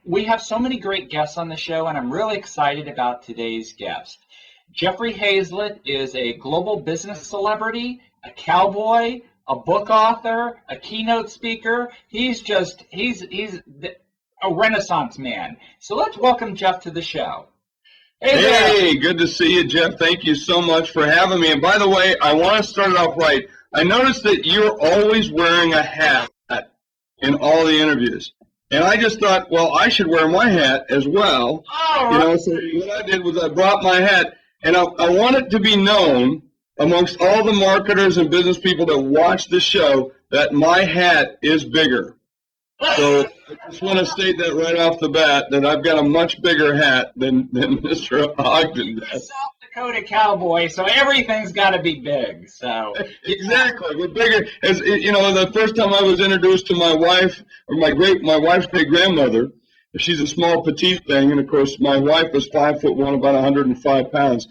We have so many great guests on the show, and I'm really excited about today's guest. Jeffrey Hayzlett is a global business celebrity, a cowboy, a book author, a keynote speaker. He's a Renaissance man. So let's welcome Jeff to the show. Hey, good to see you, Jeff. Thank you so much for having me. And by the way, I want to start it off right. I noticed that you're always wearing a hat in all the interviews. And I just thought, well, I should wear my hat as well. Oh, So what I did was I brought my hat, and I want it to be known amongst all the marketers and business people that watch the show that my hat is bigger. So I just want to state that right off the bat, that I've got a much bigger hat than Mr. Ogden does. South Dakota cowboy, so everything's got to be big. So Exactly, we're bigger. As you know, the first time I was introduced to my wife, or my wife's great grandmother, she's a small petite thing, and of course my wife was 5'1", about 105 pounds.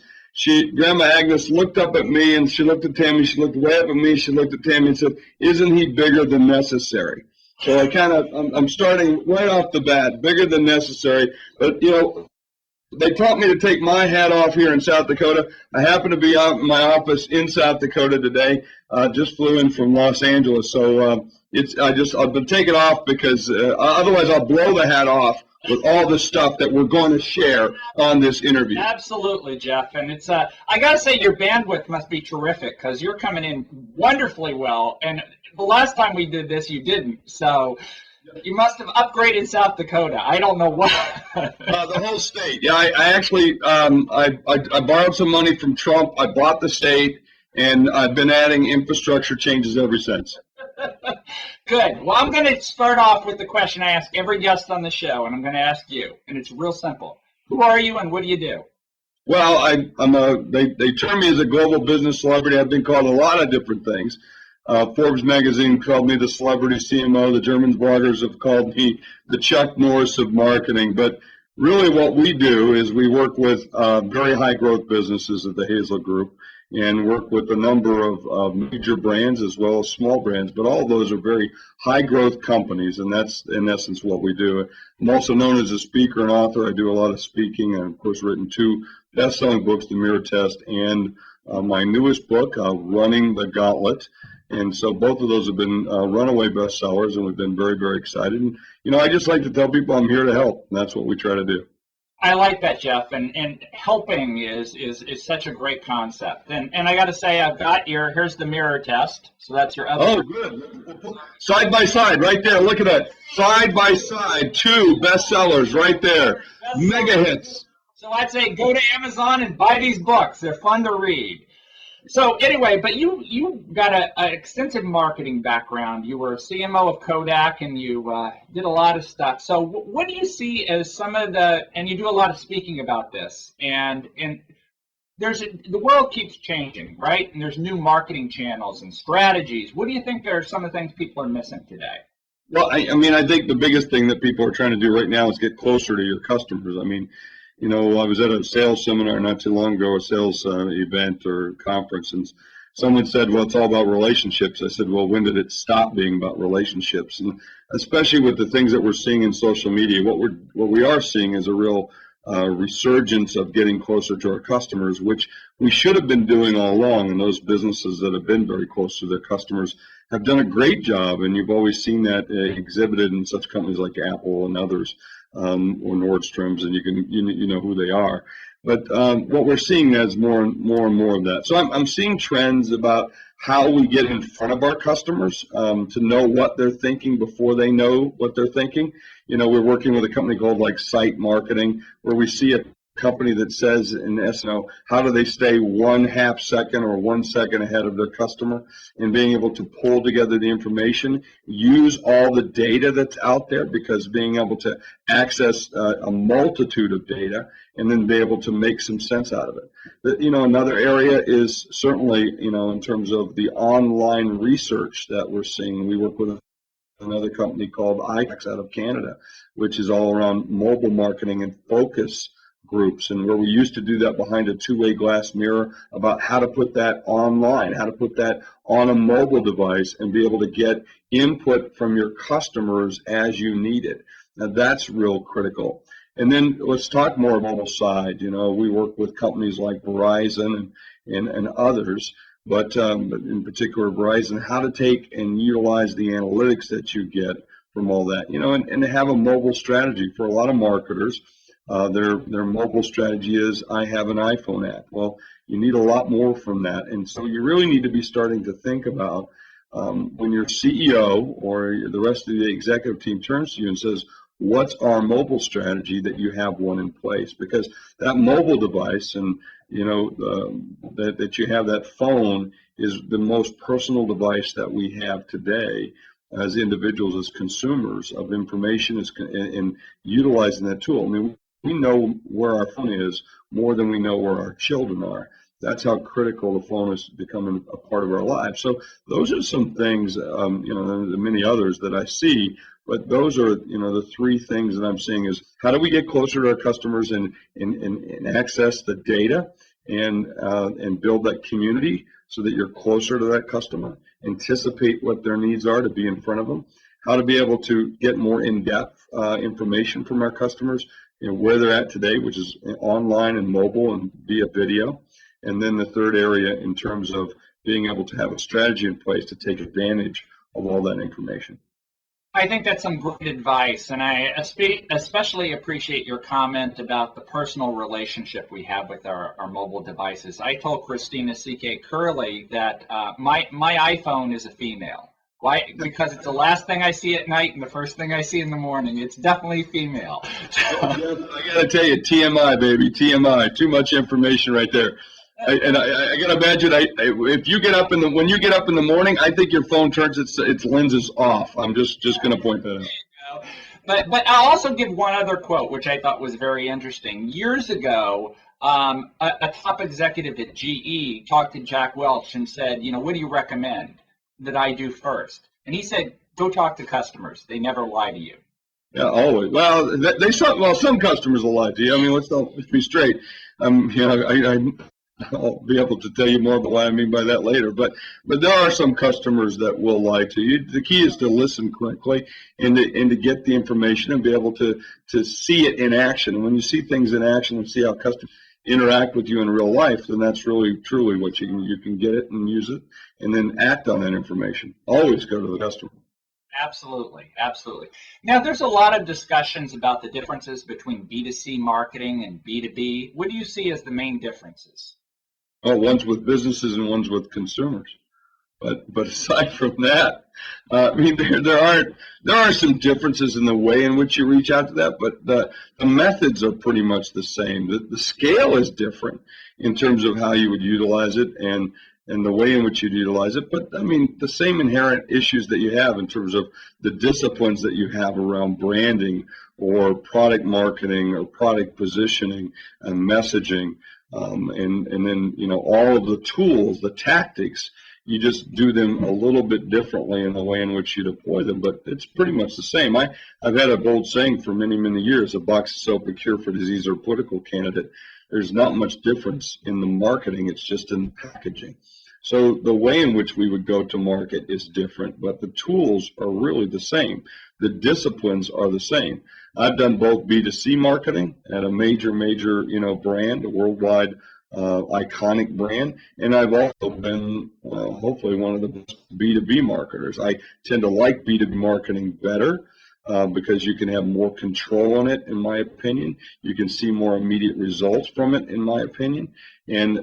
Grandma Agnes looked up at me, and she looked at Tammy. She looked way up at me. She looked at Tammy and said, "Isn't he bigger than necessary?" So I'm starting right off the bat, bigger than necessary. But, they taught me to take my hat off here in South Dakota. I happen to be out in my office in South Dakota today. Just flew in from Los Angeles. So I've been taking it off because otherwise I'll blow the hat off with all the stuff that we're going to share on this interview. Absolutely, Jeff. And it's I got to say your bandwidth must be terrific because you're coming in wonderfully well. And the last time we did this, you didn't. So you must have upgraded South Dakota. I don't know what. The whole state. Yeah, I actually I borrowed some money from Trump. I bought the state, and I've been adding infrastructure changes ever since. Good. Well, I'm going to start off with the question I ask every guest on the show, and I'm going to ask you. And it's real simple. Who are you, and what do you do? Well, they term me as a global business celebrity. I've been called a lot of different things. Forbes magazine called me the celebrity CMO. The German bloggers have called me the Chuck Norris of marketing. But really what we do is we work with very high growth businesses at the Hayzlett Group and work with a number of major brands as well as small brands. But all of those are very high growth companies, and that's in essence what we do. I'm also known as a speaker and author. I do a lot of speaking, and of course written 2 best-selling books, The Mirror Test and my newest book, Running the Gauntlet. And so both of those have been runaway bestsellers, and we've been very, very excited. And, I just like to tell people I'm here to help, and that's what we try to do. I like that, Jeff, and helping is such a great concept. And I got to say, I've got here's the mirror test. So that's your other. Oh, good. Side by side, right there. Look at that. Side by side, 2 bestsellers right there. Mega hits. So I'd say go to Amazon and buy these books. They're fun to read. So anyway, but you got an extensive marketing background. You were CMO of Kodak, and you did a lot of stuff. So what do you see as some of and you do a lot of speaking about this, and the world keeps changing, right? And there's new marketing channels and strategies. What do you think are some of the things people are missing today? Well, I think the biggest thing that people are trying to do right now is get closer to your customers. I was at a sales seminar not too long ago, a sales event or conference, and someone said, well, it's all about relationships. I said, well, when did it stop being about relationships? And especially with the things that we're seeing in social media, what we are seeing is a real resurgence of getting closer to our customers, which we should have been doing all along. And those businesses that have been very close to their customers have done a great job. And you've always seen that exhibited in such companies like Apple and others. Or Nordstrom's, and you know who they are. But what we're seeing is more and more of that. So I'm seeing trends about how we get in front of our customers to know what they're thinking before they know what they're thinking. We're working with a company called Site Marketing, where we see a company that says, in essence, how do they stay 1/2 second or 1 second ahead of their customer, and being able to pull together the information, use all the data that's out there, because being able to access a multitude of data and then be able to make some sense out of it. Another area is certainly, in terms of the online research that we're seeing. We work with another company called iX out of Canada, which is all around mobile marketing and focus groups, and where we used to do that behind a two-way glass mirror, about how to put that online, how to put that on a mobile device and be able to get input from your customers as you need it. Now that's real critical. And then let's talk more about the side. You know, we work with companies like Verizon and others, but in particular Verizon, how to take and utilize the analytics that you get from all that, you know, and to have a mobile strategy. For a lot of marketers, their mobile strategy is, I have an iPhone app. Well, you need a lot more from that, and so you really need to be starting to think about when your CEO or the rest of the executive team turns to you and says, what's our mobile strategy, that you have one in place, because that mobile device and you know that you have, that phone is the most personal device that we have today as individuals, as consumers of information, and utilizing that tool. I mean, we know where our phone is more than we know where our children are. That's how critical the phone is becoming a part of our lives. So those are some things, you know, there are many others that I see, but those are, you know, the three things that I'm seeing is, how do we get closer to our customers and access the data and build that community so that you're closer to that customer, anticipate what their needs are to be in front of them, how to be able to get more in-depth information from our customers, you know, where they're at today, which is online and mobile and via video. And then the third area in terms of being able to have a strategy in place to take advantage of all that information. I think that's some great advice, and I especially appreciate your comment about the personal relationship we have with our mobile devices. I told Christina C.K. Curley that my iPhone is a female. Why? Because it's the last thing I see at night and the first thing I see in the morning. It's definitely female. I got to tell you, TMI, baby, TMI. Too much information right there. I got to imagine, if you get up when you get up in the morning, I think your phone turns its lenses off. I'm just going to point that out. But I'll also give one other quote, which I thought was very interesting. Years ago, a top executive at GE talked to Jack Welch and said, you know, what do you recommend that I do first? And he said, go talk to customers. They never lie to you. Yeah, always. Well, some customers will lie to you. I mean, let's be straight. You know, I'll be able to tell you more about what I mean by that later. But there are some customers that will lie to you. The key is to listen correctly and to get the information and be able to see it in action. And when you see things in action and see how customers interact with you in real life, then that's really truly what you can get it and use it and then act on that information. Always go to the customer. Absolutely, absolutely. Now, there's a lot of discussions about the differences between B2C marketing and B2B. What do you see as the main differences? Well, one's with businesses and one's with consumers. But aside from that, I mean, there are some differences in the way in which you reach out to that, but the methods are pretty much the same. The scale is different in terms of how you would utilize it and the way in which you'd utilize it. But I mean, the same inherent issues that you have in terms of the disciplines that you have around branding or product marketing or product positioning and messaging. And then, you know, all of the tools, the tactics, you just do them a little bit differently in the way in which you deploy them, but it's pretty much the same. I've had a bold saying for many, many years: a box of soap, a cure for disease, or a political candidate. There's not much difference in the marketing, it's just in the packaging. So the way in which we would go to market is different, but the tools are really the same. The disciplines are the same. I've done both B2C marketing at a major, you know, brand, a worldwide iconic brand, and I've also been hopefully one of the best B2B marketers. I tend to like B2B marketing better because you can have more control on it, in my opinion. You can see more immediate results from it, in my opinion, and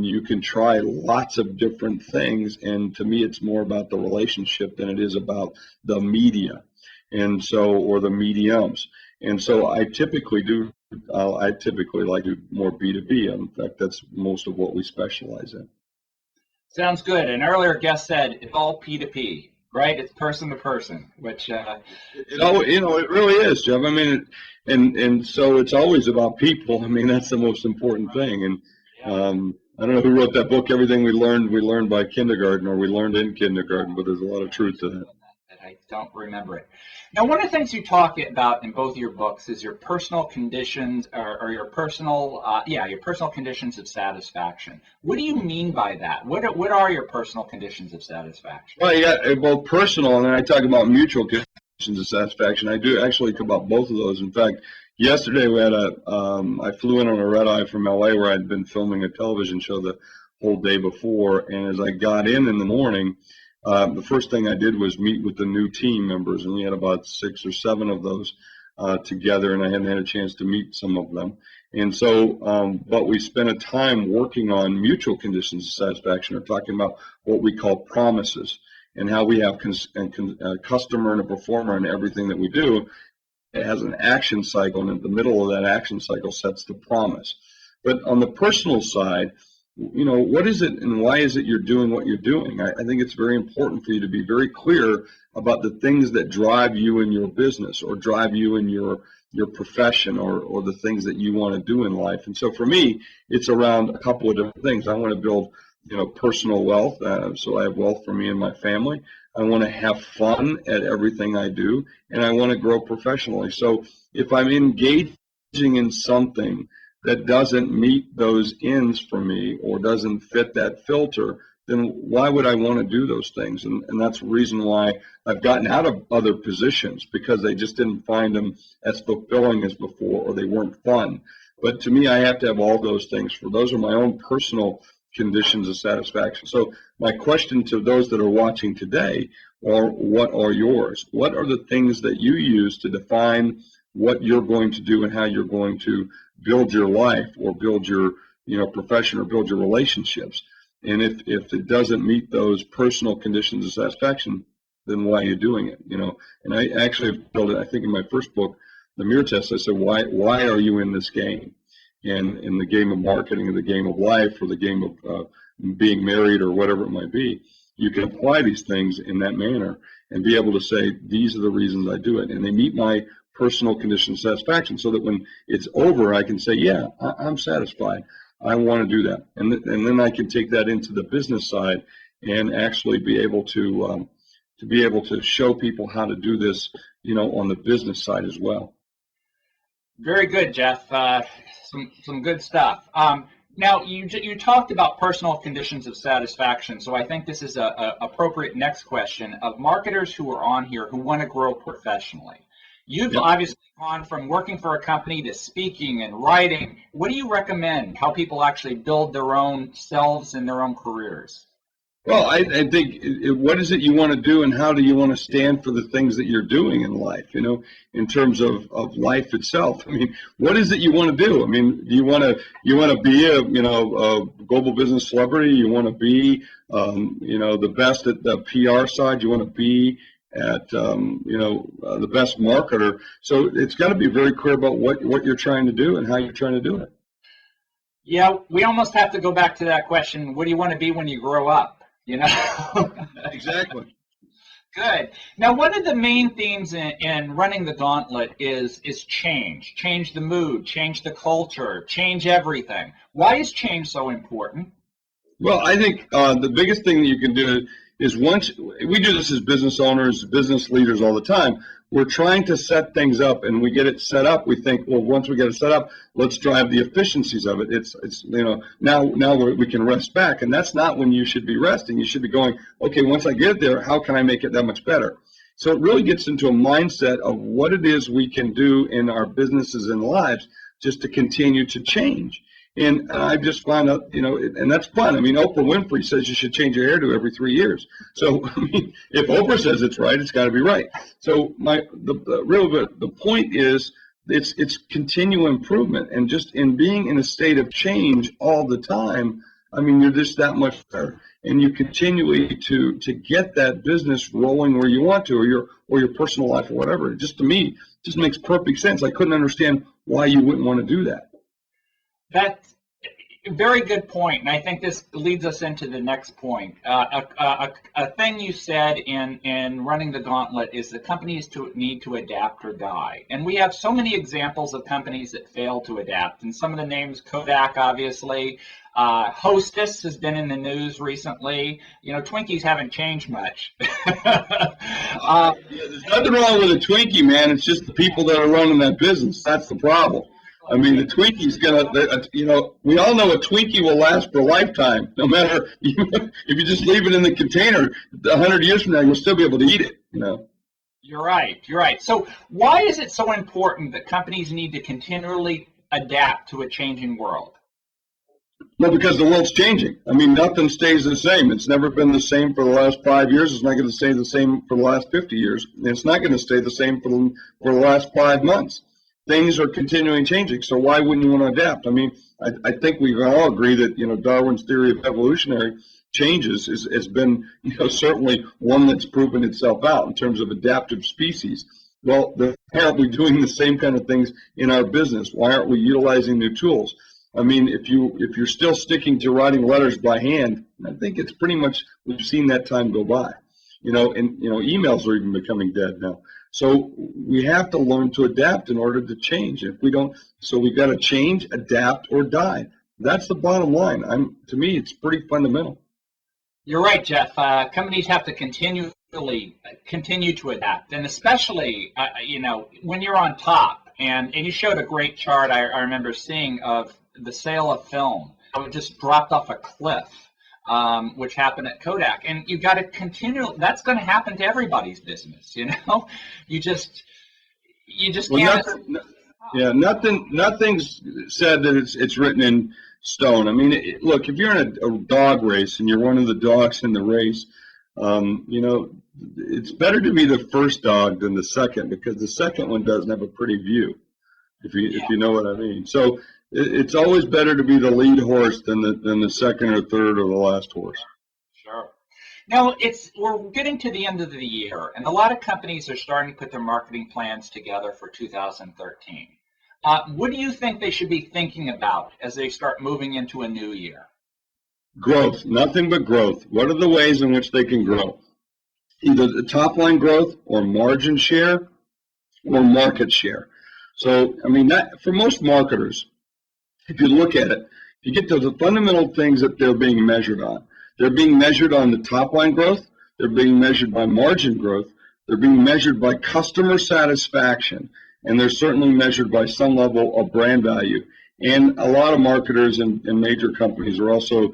you can try lots of different things. And to me, it's more about the relationship than it is about the media, and so, or the mediums. And so I typically like to do more B2B. In fact, that's most of what we specialize in. Sounds good. An earlier guest said it's all P2P, right? It's person to person, which you know, it really is, Jeff. I mean, and so it's always about people. I mean, that's the most important thing. And I don't know who wrote that book, Everything We Learned by Kindergarten, or We Learned in Kindergarten, but there's a lot of truth to that. I don't remember it. Now, one of the things you talk about in both your books is your personal conditions, or your personal, your personal conditions of satisfaction. What do you mean by that? What are your personal conditions of satisfaction? Well, you got both personal, and then I talk about mutual conditions of satisfaction. I do actually talk about both of those. In fact, yesterday we had I flew in on a red eye from LA where I'd been filming a television show the whole day before, and as I got in the morning, the first thing I did was meet with the new team members, and we had about 6 or 7 of those together, and I hadn't had a chance to meet some of them. And so, but we spent a time working on mutual conditions of satisfaction, or talking about what we call promises, and how we have a customer and a performer in everything that we do. It has an action cycle, and in the middle of that action cycle sets the promise. But on the personal side, what is it and why is it you're doing what you're doing? I think it's very important for you to be very clear about the things that drive you in your business, or drive you in your profession, or the things that you want to do in life. And so for me, it's around a couple of different things. I want to build, personal wealth, so I have wealth for me and my family. I want to have fun at everything I do, and I want to grow professionally. So if I'm engaging in something that doesn't meet those ends for me, or doesn't fit that filter, then why would I want to do those things? And that's the reason why I've gotten out of other positions, because they just didn't find them as fulfilling as before, or they weren't fun. But to me, I have to have all those things. For those are my own personal conditions of satisfaction. So my question to those that are watching today are, what are yours? What are the things that you use to define what you're going to do and how you're going to build your life, or build your profession, or build your relationships? And if it doesn't meet those personal conditions of satisfaction, then why are you doing it? And I actually have built it, I think in my first book, The Mirror Test, I said, why are you in this game? And in the game of marketing, or the game of life, or the game of being married, or whatever it might be, you can apply these things in that manner and be able to say, these are the reasons I do it. And they meet my personal condition of satisfaction, so that when it's over, I can say, yeah, I'm satisfied. I want to do that. And then I can take that into the business side, and actually be able to show people how to do this, on the business side as well. Very good, Jeff. Some good stuff. Now, you talked about personal conditions of satisfaction, so I think this is a appropriate next question of marketers who are on here who want to grow professionally. You've obviously gone from working for a company to speaking and writing. What do you recommend how people actually build their own selves and their own careers? Well, I think, what is it you want to do, and how do you want to stand for the things that you're doing in life, in terms of life itself? I mean, what is it you want to do? I mean, do you want to be a global business celebrity? You want to be, the best at the PR side? You want to be at, the best marketer? So it's got to be very clear about what you're trying to do and how you're trying to do it. Yeah, we almost have to go back to that question. What do you want to be when you grow up? Exactly. Good. Now, one of the main themes in running the gauntlet is change. Change the mood, change the culture, change everything. Why is change so important? Well, I think the biggest thing that you can do is, once we do this as business owners, business leaders all the time, we're trying to set things up, and we get it set up. We think, well, once we get it set up, let's drive the efficiencies of it. It's now we can rest back, and that's not when you should be resting. You should be going, okay, once I get there, how can I make it that much better? So it really gets into a mindset of what it is we can do in our businesses and lives just to continue to change. And I just find out, and that's fun. I mean, Oprah Winfrey says you should change your hairdo every 3 years. So, I mean, if Oprah says it's right, it's got to be right. So the point is, it's continual improvement, and just in being in a state of change all the time, I mean, you're just that much better, and you continually to get that business rolling where you want to, or your personal life, or whatever. It just, to me, just makes perfect sense. I couldn't understand why you wouldn't want to do that. Very good point, and I think this leads us into the next point. A thing you said in running the gauntlet is that companies need to adapt or die. And we have so many examples of companies that fail to adapt. And some of the names, Kodak, obviously. Hostess has been in the news recently. You know, Twinkies haven't changed much. There's nothing wrong with a Twinkie, man. It's just the people that are running that business. That's the problem. I mean, the Twinkie's we all know a Twinkie will last for a lifetime. No matter, if you just leave it in the container, 100 years from now, you'll still be able to eat it, You're right. So why is it so important that companies need to continually adapt to a changing world? Well, because the world's changing. I mean, nothing stays the same. It's never been the same for the last 5 years. It's not going to stay the same for the last 50 years. And it's not going to stay the same for the last 5 months. Things are continuing changing, so why wouldn't you want to adapt? I mean, I think we all agree that, Darwin's theory of evolutionary changes has been, certainly one that's proven itself out in terms of adaptive species. Well, why aren't we doing the same kind of things in our business? Why aren't we utilizing new tools? I mean, if you're still sticking to writing letters by hand, I think it's pretty much, we've seen that time go by. Emails are even becoming dead now. So we have to learn to adapt in order to change. If we don't, so we've got to change, adapt, or die. That's the bottom line. To me, it's pretty fundamental. You're right, Jeff. Companies have to continue to adapt, and especially, when you're on top. And you showed a great chart I remember seeing of the sale of film. It just dropped off a cliff. Which happened at Kodak, and you got to continue. That's going to happen to everybody's business, You just can't. Nothing's said that it's written in stone. I mean, look, if you're in a dog race and you're one of the dogs in the race, it's better to be the first dog than the second, because the second one doesn't have a pretty view. If you know what I mean. So it's always better to be the lead horse than the second or third or the last horse. Sure. Now, we're getting to the end of the year, and a lot of companies are starting to put their marketing plans together for 2013. What do you think they should be thinking about as they start moving into a new year? Growth, nothing but growth. What are the ways in which they can grow? Either the top line growth or margin share or market share. So, I mean, that for most marketers, if you look at it, you get to the fundamental things that they're being measured on. They're being measured on the top line growth. They're being measured by margin growth. They're being measured by customer satisfaction. And they're certainly measured by some level of brand value. And a lot of marketers and major companies are also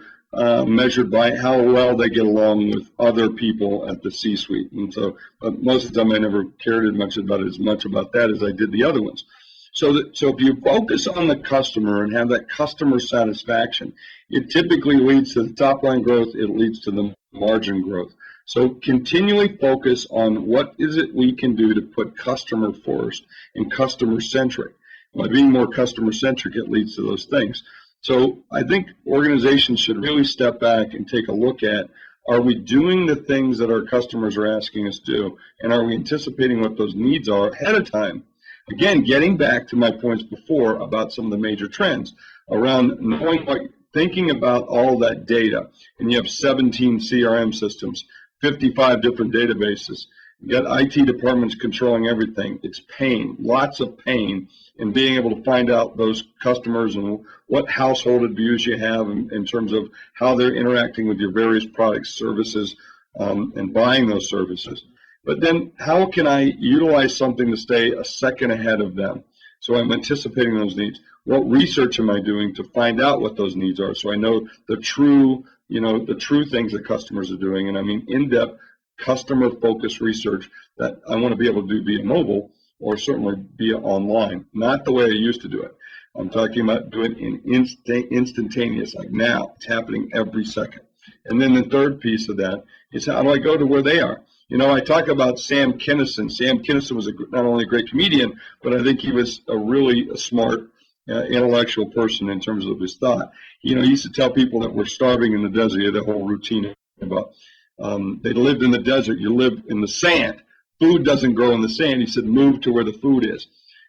measured by how well they get along with other people at the C-suite. And so most of the time I never cared as much about that as I did the other ones. So if you focus on the customer and have that customer satisfaction, it typically leads to the top line growth, it leads to the margin growth. So continually focus on what is it we can do to put customer first and customer centric. By being more customer centric, it leads to those things. So I think organizations should really step back and take a look at, are we doing the things that our customers are asking us to do, and are we anticipating what those needs are ahead of time? Again, getting back to my points before about some of the major trends around knowing thinking about all that data, and you have 17 CRM systems, 55 different databases. You got IT departments controlling everything. It's pain, lots of pain in being able to find out those customers and what household views you have in terms of how they're interacting with your various products, services, and buying those services. But then how can I utilize something to stay a second ahead of them? So I'm anticipating those needs. What research am I doing to find out what those needs are? So I know the true things that customers are doing. And I mean in-depth customer-focused research that I want to be able to do via mobile or certainly via online. Not the way I used to do it. I'm talking about doing it instantaneous, like now. It's happening every second. And then the third piece of that is, how do I go to where they are? I talk about Sam Kinison. Sam Kinison was not only a great comedian, but I think he was a really smart, intellectual person in terms of his thought. He used to tell people that were starving in the desert. He had a whole routine about they lived in the desert. You live in the sand. Food doesn't grow in the sand. He said, move to where the food is.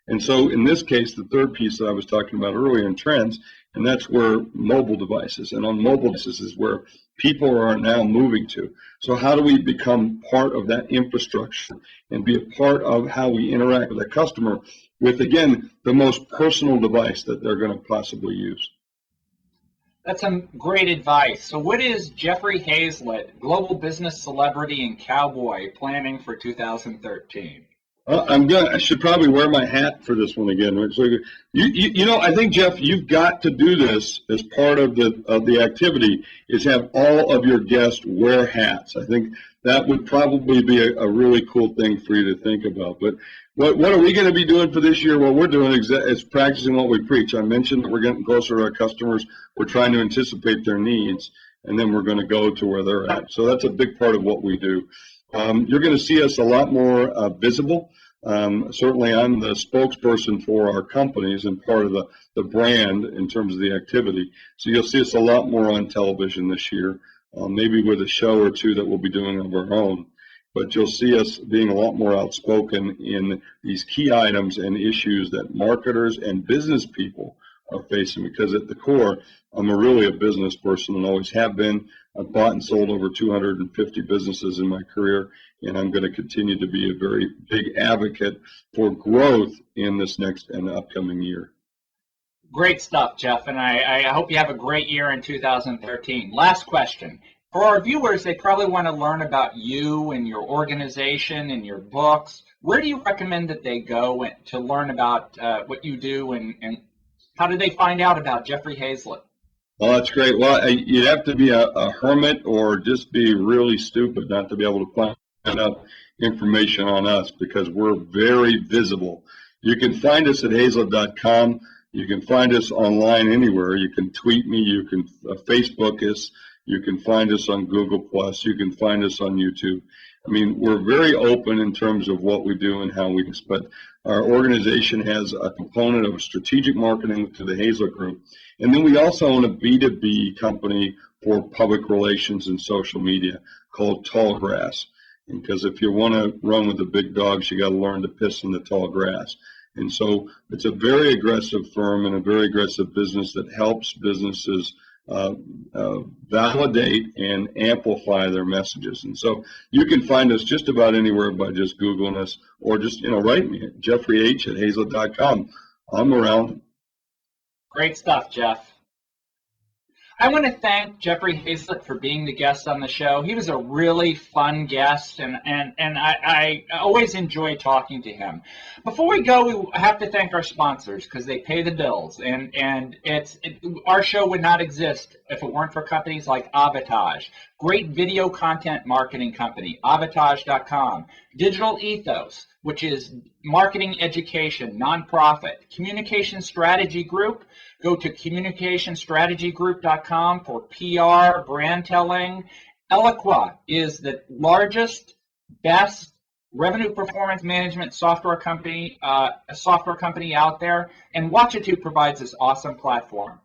And so in this case, the third piece that I was talking about earlier in trends And that's where mobile devices, and on mobile devices is where people are now moving to. So how do we become part of that infrastructure and be a part of how we interact with the customer with, again, the most personal device that they're going to possibly use? That's some great advice. So what is Jeffrey Hayzlett, global business celebrity and cowboy, planning for 2013? I should probably wear my hat for this one again. Right? So you know, I think, Jeff, you've got to do this as part of the activity, is have all of your guests wear hats. I think that would probably be a really cool thing for you to think about. But what are we going to be doing for this year? What we're doing is practicing what we preach. I mentioned that we're getting closer to our customers. We're trying to anticipate their needs, and then we're going to go to where they're at. So that's a big part of what we do. You're going to see us a lot more visible. Certainly, I'm the spokesperson for our companies and part of the brand in terms of the activity. So you'll see us a lot more on television this year, maybe with a show or two that we'll be doing of our own. But you'll see us being a lot more outspoken in these key items and issues that marketers and business people are facing, because at the core, I'm really a business person and always have been. I've bought and sold over 250 businesses in my career, and I'm going to continue to be a very big advocate for growth in this next and upcoming year. Great stuff, Jeff, and I hope you have a great year in 2013. Last question. For our viewers, they probably want to learn about you and your organization and your books. Where do you recommend that they go to learn about what you do, and how do they find out about Jeffrey Hayzlett? Well, that's great. Well, you'd have to be a hermit or just be really stupid not to be able to find out information on us, because we're very visible. You can find us at Hayzlett.com. You can find us online anywhere. You can tweet me. You can Facebook us. You can find us on Google+. You can find us on YouTube. I mean, we're very open in terms of what we do and how we do. But our organization has a component of strategic marketing to the Hayzlett Group. And then we also own a B2B company for public relations and social media called Tall Grass. Because if you want to run with the big dogs, you got to learn to piss in the tall grass. And so it's a very aggressive firm and a very aggressive business that helps businesses validate and amplify their messages. And so you can find us just about anywhere by just Googling us, or just, write me at jeffreyh@hayzlett.com. I'm around. Great stuff, Jeff. I want to thank Jeffrey Hayzlett for being the guest on the show. He was a really fun guest, and I always enjoy talking to him. Before we go, we have to thank our sponsors, because they pay the bills, and our show would not exist if it weren't for companies like Avatage, great video content marketing company, avatage.com, Digital Ethos, which is marketing education, nonprofit, Communication Strategy Group. Go to communicationstrategygroup.com for PR, brand telling. Eloqua is the largest, best revenue performance management software company out there, and Watchitoo provides this awesome platform.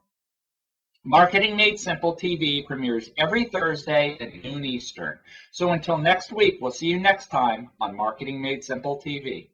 Marketing Made Simple TV premieres every Thursday at noon Eastern. So until next week, we'll see you next time on Marketing Made Simple TV.